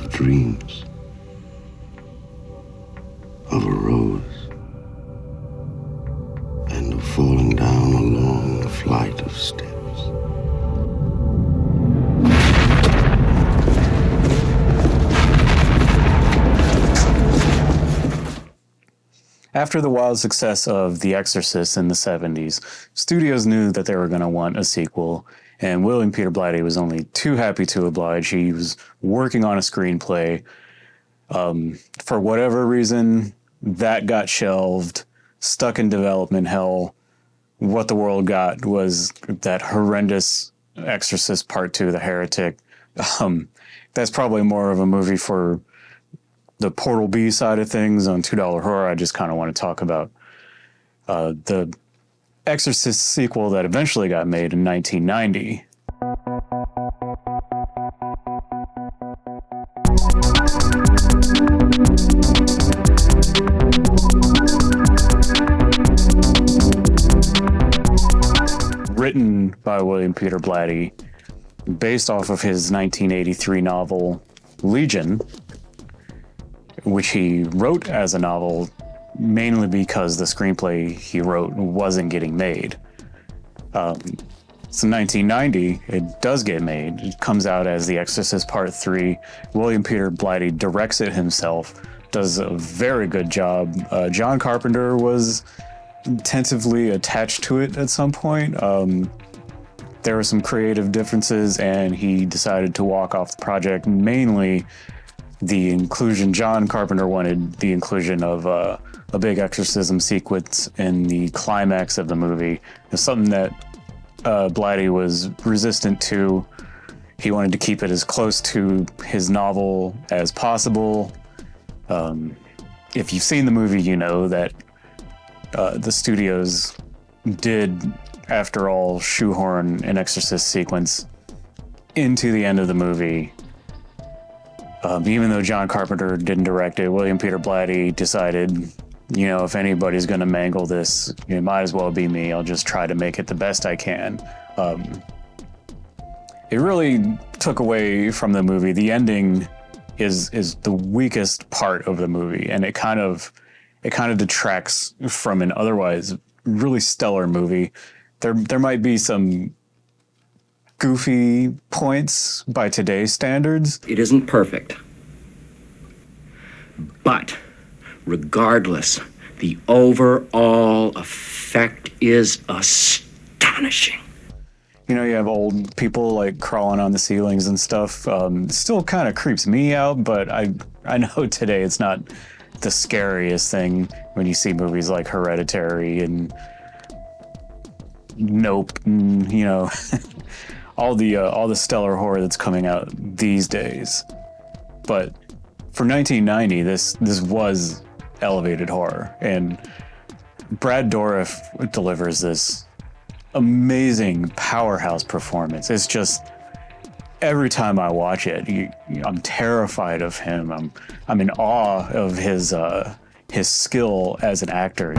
of dreams, of a rose, and of falling down a long flight of steps. After the wild success of The Exorcist in the 70s, studios knew that they were going to want a sequel, and William Peter Blatty was only too happy to oblige. He was working on a screenplay. For whatever reason, that got shelved, stuck in development hell. What the world got was that horrendous Exorcist Part 2, The Heretic. That's probably more of a movie for the Portal B side of things. On $2 Horror, I just kind of want to talk about the Exorcist sequel that eventually got made in 1990. Written by William Peter Blatty, based off of his 1983 novel Legion, which he wrote as a novel mainly because the screenplay he wrote wasn't getting made. So 1990, it does get made. It comes out as The Exorcist Part 3. William Peter Blatty directs it himself, does a very good job. John Carpenter was tentatively attached to it at some point. There were some differences, and he decided to walk off the project. Mainly the inclusion, John Carpenter wanted the inclusion of a big exorcism sequence in the climax of the movie. It's something that Blatty was resistant to. He wanted to keep it as close to his novel as possible. If you've seen the movie, you know that the studios did, after all, shoehorn an exorcist sequence into the end of the movie. Even though John Carpenter didn't direct it, William Peter Blatty decided, if anybody's going to mangle this, it might as well be me. I'll just try to make it the best I can. It really took away from the movie. The ending is the weakest part of the movie, and it kind of detracts from an otherwise really stellar movie. There might be some goofy points by today's standards. It isn't perfect. But regardless, the overall effect is astonishing. You have old people like crawling on the ceilings and stuff. Still kind of creeps me out, but I know today it's not the scariest thing when you see movies like Hereditary and Nope, and, all the stellar horror that's coming out these days. But for 1990, this was elevated horror, and Brad Douriff delivers this amazing powerhouse performance. It's just, every time I watch it, I'm terrified of him. I'm in awe of his skill as an actor.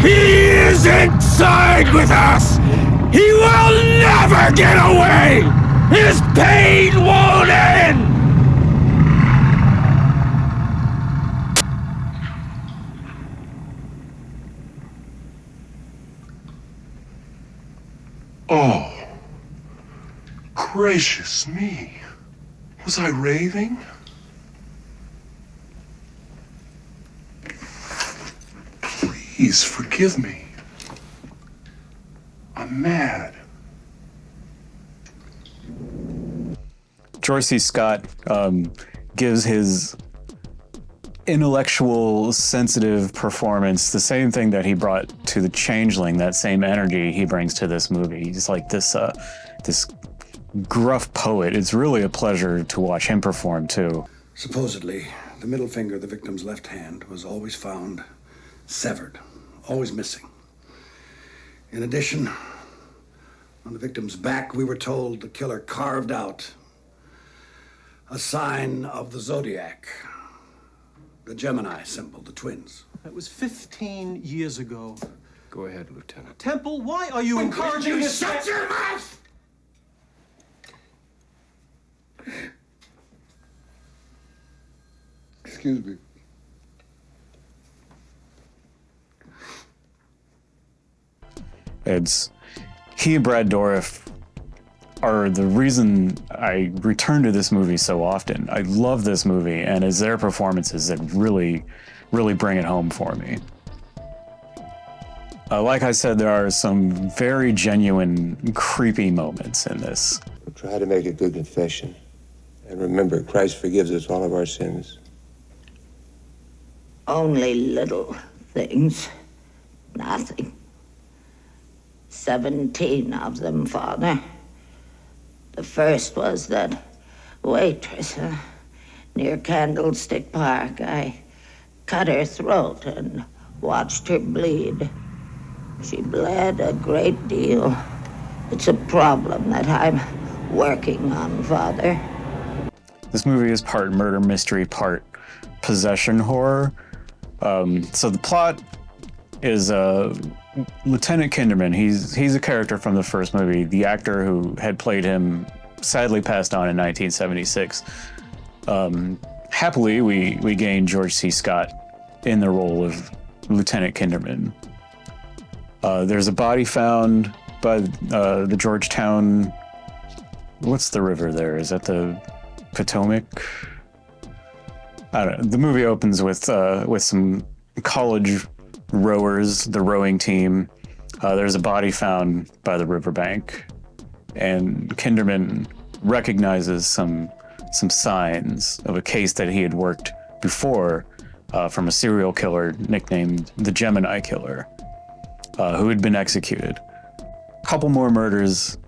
He is inside with us! He will never get away! His pain won't end! Oh, gracious me. Was I raving? Please forgive me. I'm mad. George C. Scott gives his intellectual, sensitive performance the same thing that he brought to The Changeling, that same energy he brings to this movie. He's like this gruff poet. It's really a pleasure to watch him perform, too. Supposedly, the middle finger of the victim's left hand was always found severed, always missing. In addition, on the victim's back, we were told the killer carved out a sign of the zodiac, the Gemini symbol, the twins. That was 15 years ago. Go ahead, Lieutenant. Temple, why are you encouraging this? Shut your mouth! Excuse me. He and Brad Douriff are the reason I return to this movie so often. I love this movie, and it's their performances that really, really bring it home for me. Like I said, there are some very genuine, creepy moments in this. Try to make a good confession. And remember, Christ forgives us all of our sins. Only little things. Nothing. 17 of them, Father. The first was that waitress near Candlestick Park. I cut her throat and watched her bleed. She bled a great deal. It's a problem that I'm working on, Father. This movie is part murder mystery, part possession horror. So the plot is Lieutenant Kinderman. He's a character from the first movie. The actor who had played him sadly passed on in 1976. Happily, we gained George C. Scott in the role of Lieutenant Kinderman. There's a body found by the Georgetown. What's the river there? Is that the Potomac? I don't know. The movie opens with some college rowers, the rowing team. There's a body found by the riverbank, and Kinderman recognizes some signs of a case that he had worked before from a serial killer nicknamed the Gemini Killer, who had been executed. A couple more murders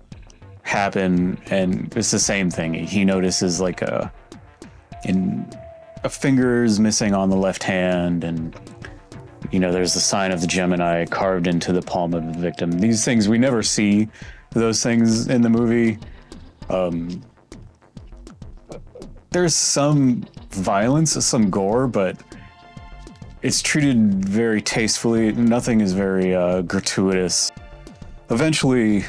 happen, and it's the same thing. He notices like a finger's missing on the left hand, and there's the sign of the Gemini carved into the palm of the victim. These things, we never see those things in the movie. There's some violence, some gore, but it's treated very tastefully. Nothing is very gratuitous. Eventually,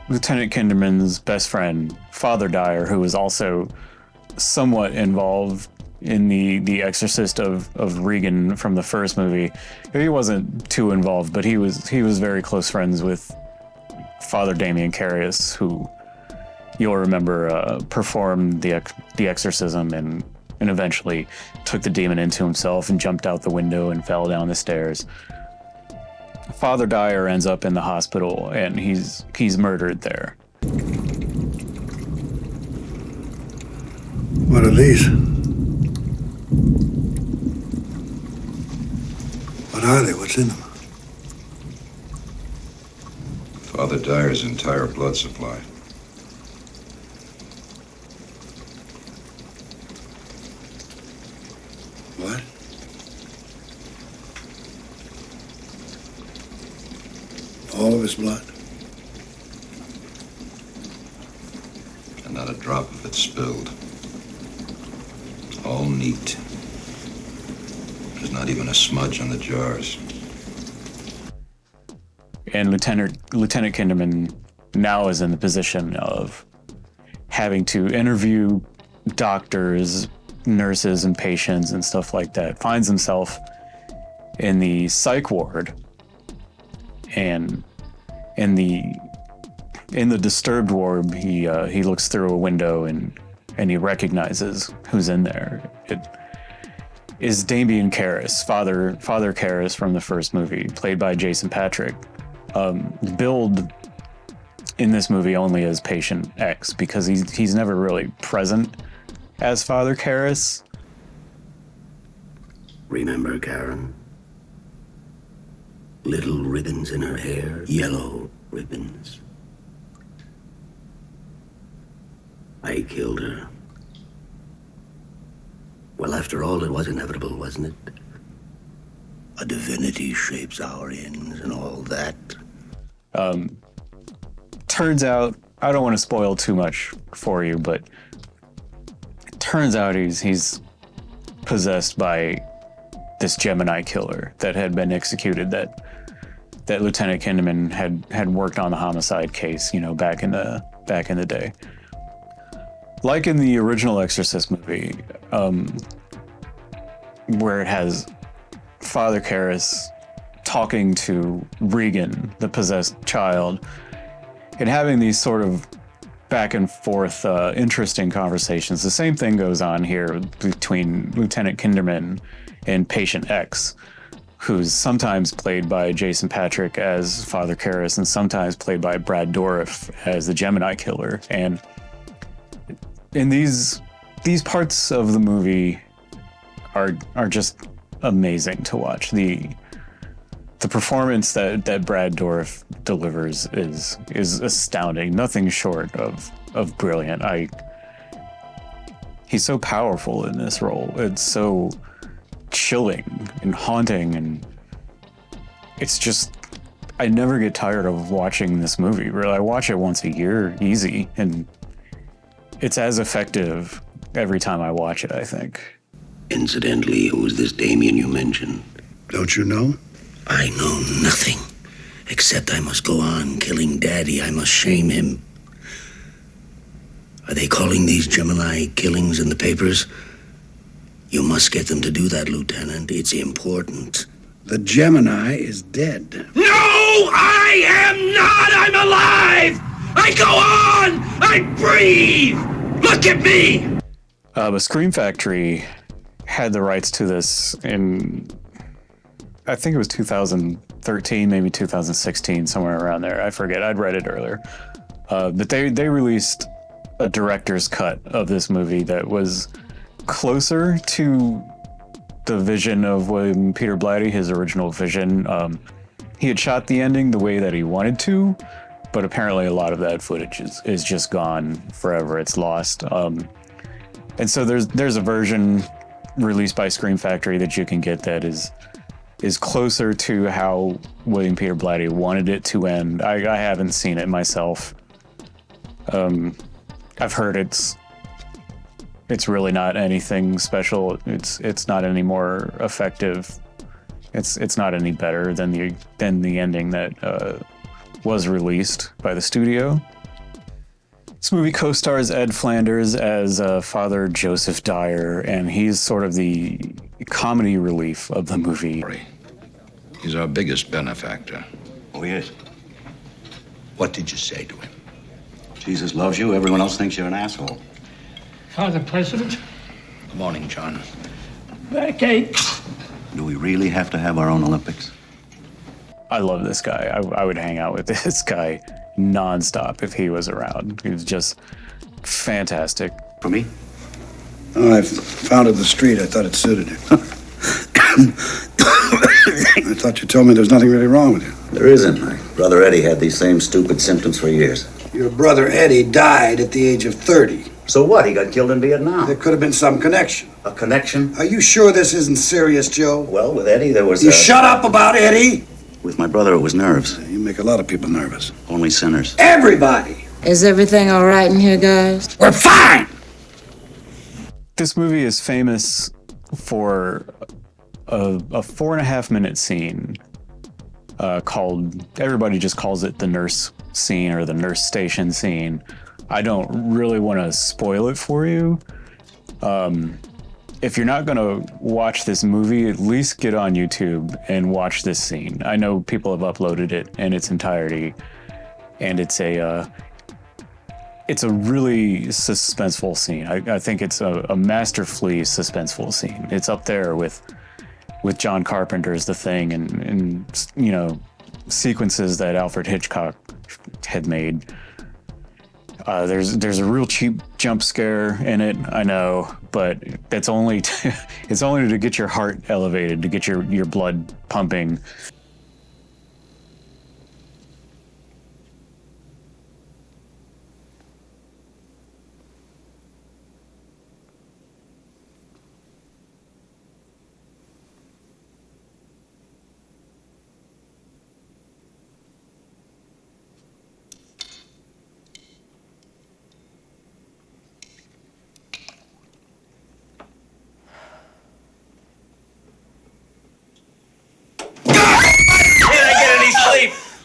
Lieutenant Kinderman's best friend, Father Dyer, who was also somewhat involved in the Exorcist of Regan from the first movie. He wasn't too involved, but he was very close friends with Father Damien Carius, who you'll remember performed the exorcism and eventually took the demon into himself and jumped out the window and fell down the stairs. Father Dyer ends up in the hospital, and he's murdered there. What are these? What are they? What's in them? Father Dyer's entire blood supply. What? All of his blood? And not a drop of it spilled. All neat. There's not even a smudge on the jars. And Lieutenant Kinderman now is in the position of having to interview doctors, nurses, and patients and stuff like that. Finds himself in the psych ward, and in the disturbed ward, he looks through a window and he recognizes who's in there. It is Damien Carius, Father Carius from the first movie, played by Jason Patric. Billed in this movie only as Patient X, because he's never really present as Father Carius. Remember Karen? Little ribbons in her hair, yellow ribbons. I killed her. Well, after all, it was inevitable, wasn't it? A divinity shapes our ends and all that. Turns out, I don't want to spoil too much for you, but it turns out he's possessed by this Gemini killer that had been executed, that Lieutenant Kinderman had worked on the homicide case, back in the day. Like in the original Exorcist movie, where it has Father Karras talking to Regan, the possessed child, and having these sort of back and forth interesting conversations. The same thing goes on here between Lieutenant Kinderman and Patient X, who's sometimes played by Jason Patric as Father Karras and sometimes played by Brad Douriff as the Gemini Killer. And in these parts of the movie are just amazing to watch. The performance that Brad Douriff delivers is astounding. Nothing short of brilliant. He's so powerful in this role. It's so chilling and haunting, and it's just, I never get tired of watching this movie. Really, I watch it once a year, easy, and it's as effective every time I watch it, I think. Incidentally, who is this Damien you mentioned? Don't you know? I know nothing, except I must go on killing Daddy. I must shame him. Are they calling these Gemini killings in the papers? You must get them to do that, Lieutenant. It's important. The Gemini is dead. No, I am not! I'm alive! I go on! I breathe! Look at me! But Scream Factory had the rights to this in, I think it was 2013, maybe 2016, somewhere around there. I forget. I'd read it earlier. But they released a director's cut of this movie that was closer to the vision of William Peter Blatty, his original vision. He had shot the ending the way that he wanted to, but apparently a lot of that footage is just gone forever. It's lost. And so there's a version released by Scream Factory that you can get that is closer to how William Peter Blatty wanted it to end. I haven't seen it myself. I've heard it's really not anything special. It's not any more effective. It's not any better than the ending that was released by the studio. This movie co-stars Ed Flanders as Father Joseph Dyer, and he's sort of the comedy relief of the movie. He's our biggest benefactor. Oh, yes. What did you say to him? Jesus loves you. Everyone else thinks you're an asshole. Father President. Good morning, John. Backache. Do we really have to have our own Olympics? I love this guy. I would hang out with this guy nonstop if he was around. He was just fantastic. For me? Oh, I founded the street. I thought it suited you. I thought you told me there's nothing really wrong with you. There isn't. My brother Eddie had these same stupid symptoms for years. Your brother Eddie died at the age of 30. So what? He got killed in Vietnam. There could have been some connection. A connection? Are you sure this isn't serious, Joe? Well, with Eddie, there was You shut up about Eddie! With my brother, it was nerves. You make a lot of people nervous. Only sinners. Everybody! Is everything all right in here, guys? We're fine! This movie is famous for a 4.5 minute scene called, everybody just calls it the nurse scene or the nurse station scene. I don't really want to spoil it for you. If you're not going to watch this movie, at least get on YouTube and watch this scene. I know people have uploaded it in its entirety, and it's a really suspenseful scene. I think it's a masterfully suspenseful scene. It's up there with John Carpenter's The Thing and you know, sequences that Alfred Hitchcock had made. There's a real cheap jump scare in it, I know, but that's only it's only to get your heart elevated, to get your blood pumping.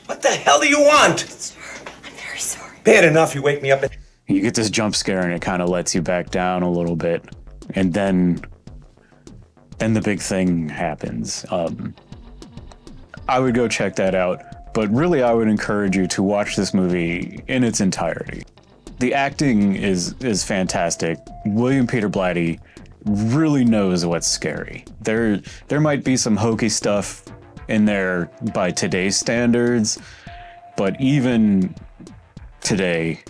What the hell do you want? I'm very sorry. Bad enough you wake me up. You get this jump scare and it kind of lets you back down a little bit. And then then the big thing happens. I would go check that out, but really I would encourage you to watch this movie in its entirety. The acting is fantastic. William Peter Blatty really knows what's scary. There might be some hokey stuff in there by today's standards, but even today,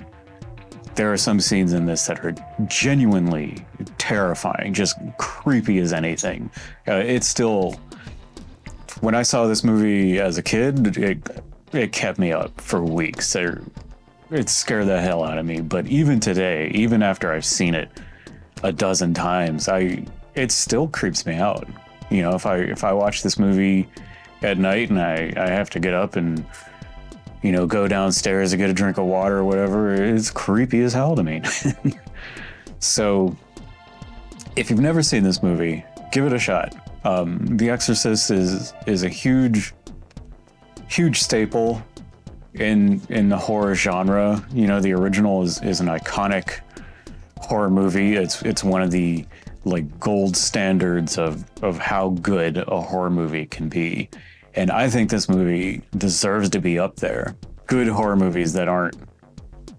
there are some scenes in this that are genuinely terrifying, just creepy as anything. It's still, when I saw this movie as a kid, it kept me up for weeks. It scared the hell out of me. But even today, even after I've seen it a dozen times, it still creeps me out. You know, if I watch this movie at night and I have to get up and, you know, go downstairs to get a drink of water or whatever, it's creepy as hell to me. So if you've never seen this movie, give it a shot. The Exorcist is a huge staple in the horror genre. You know, the original is an iconic horror movie. It's one of the like gold standards of how good a horror movie can be. And I think this movie deserves to be up there. Good horror movies that aren't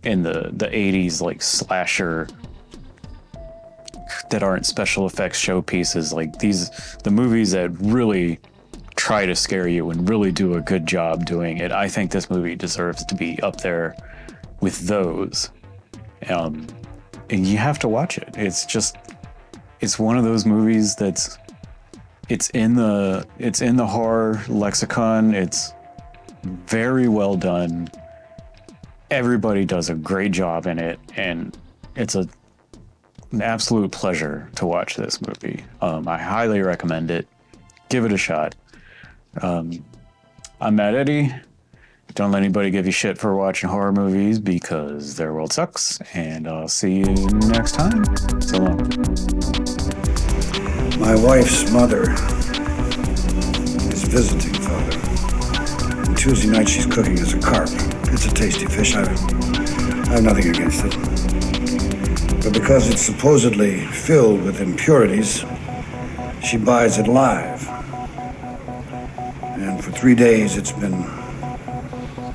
in the 80s like slasher, that aren't special effects showpieces, like the movies that really try to scare you and really do a good job doing it. I think this movie deserves to be up there with those. And you have to watch it. It's one of those movies that's it's in the horror lexicon. It's very well done. Everybody does a great job in it, and it's an absolute pleasure to watch this movie. I highly recommend it. Give it a shot. I'm Matt Eddy. Don't let anybody give you shit for watching horror movies because their world sucks, and I'll see you next time. So long. My wife's mother is visiting, Father. And Tuesday night she's cooking us a carp. It's a tasty fish. I have nothing against it. But because it's supposedly filled with impurities, she buys it live. And for 3 days it's been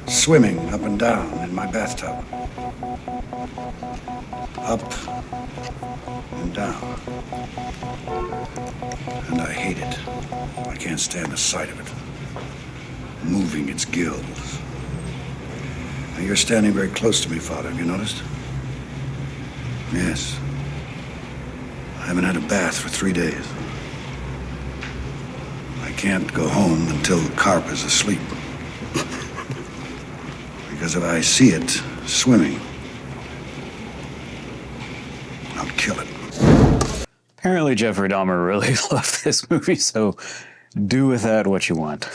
swimming up and down in my bathtub. Up and down. And I hate it. I can't stand the sight of it. Moving its gills. Now you're standing very close to me, Father. Have you noticed? Yes. I haven't had a bath for 3 days. I can't go home until the carp is asleep. Because if I see it swimming, I'll kill it. Apparently Jeffrey Dahmer really loved this movie, so do with that what you want.